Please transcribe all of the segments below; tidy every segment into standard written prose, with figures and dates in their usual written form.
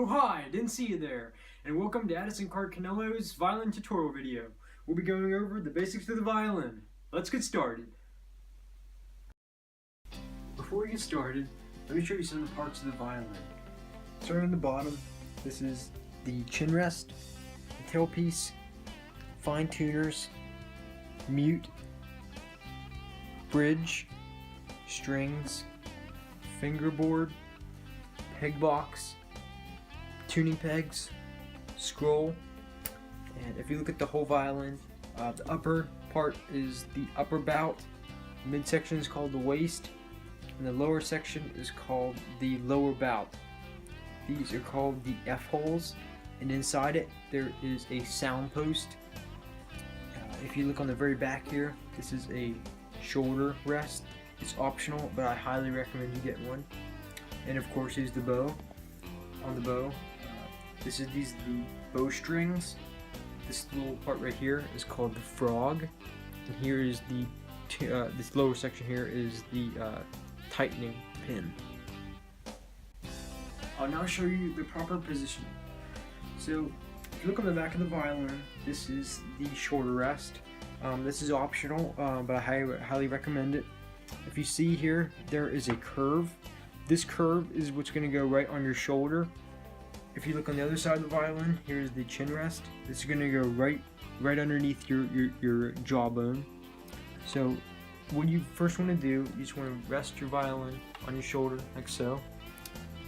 Oh hi, didn't see you there, and welcome to Addison Cannillo's violin tutorial video. We'll be going over the basics of the violin. Let's get started. Before we get started, let me show you some of the parts of the violin. Starting on the bottom, this is the chin rest, the tailpiece, fine tuners, mute, bridge, strings, fingerboard, peg box, tuning pegs, scroll, and if you look at the whole violin, the upper part is the upper bout, the midsection is called the waist, and the lower section is called the lower bout. These are called the F holes, and inside it there is a sound post. If you look on the very back here, this is a shoulder rest. It's optional, but I highly recommend you get one. And of course, here's the bow. On the bow, this is the bow strings. This little part right here is called the frog, and here is the this lower section here is the tightening pin. I'll now show you the proper positioning. So, if you look on the back of the violin, this is the shoulder rest. This is optional, but I highly recommend it. If you see here, there is a curve. This curve is what's going to go right on your shoulder. If you look on the other side of the violin, here's the chin rest. This is going to go right underneath your jawbone. So what you first want to do, you just want to rest your violin on your shoulder like so.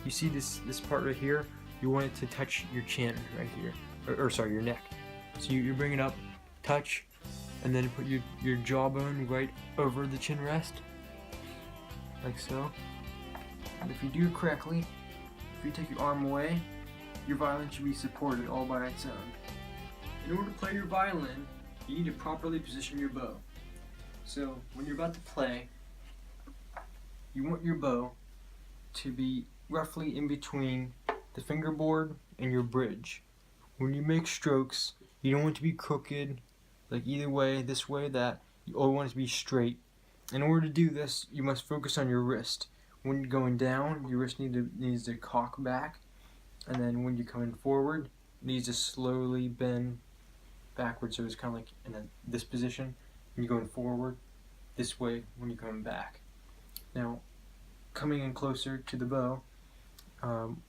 You see this part right here, you want it to touch your chin right here, or sorry, your neck. So you bring it up, touch, and then put your jawbone right over the chin rest like so. And if you do it correctly, if you take your arm away, your violin should be supported all by its own. In order to play your violin, you need to properly position your bow. So when you're about to play, you want your bow to be roughly in between the fingerboard and your bridge. When you make strokes, you don't want it to be crooked, like either way, this way, that. You always want it to be straight. In order to do this, you must focus on your wrist. When you're going down, your wrist needs to cock back, and then when you're coming forward, it needs to slowly bend backwards, so it's kind of like in this position. When you're going forward, this way when you're coming back. Now, coming in closer to the bow,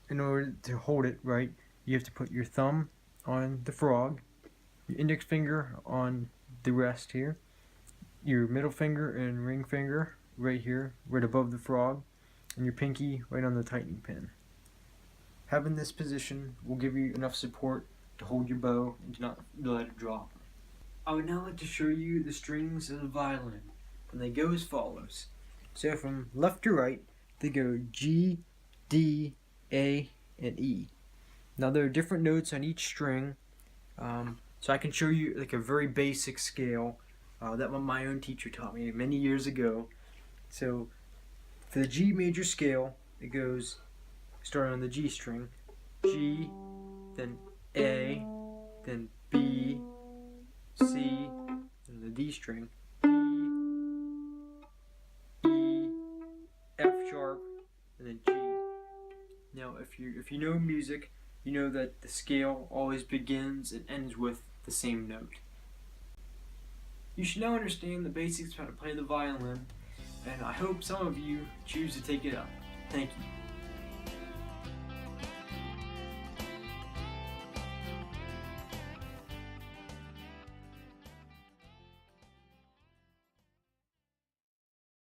in order to hold it right, you have to put your thumb on the frog, your index finger on the rest here, your middle finger and ring finger right here, right above the frog, and your pinky right on the tightening pin. Having this position will give you enough support to hold your bow and to not let it drop. I would now like to show you the strings of the violin, and they go as follows. So from left to right, they go G, D, A, and E. Now there are different notes on each string, so I can show you like a very basic scale that my own teacher taught me many years ago. So for the G major scale, it goes starting on the G string, G, then A, then B, C, and the D string, D, E, F sharp, and then G. Now if you know music, you know that the scale always begins and ends with the same note. You should now understand the basics of how to play the violin, and I hope some of you choose to take it up. Thank you.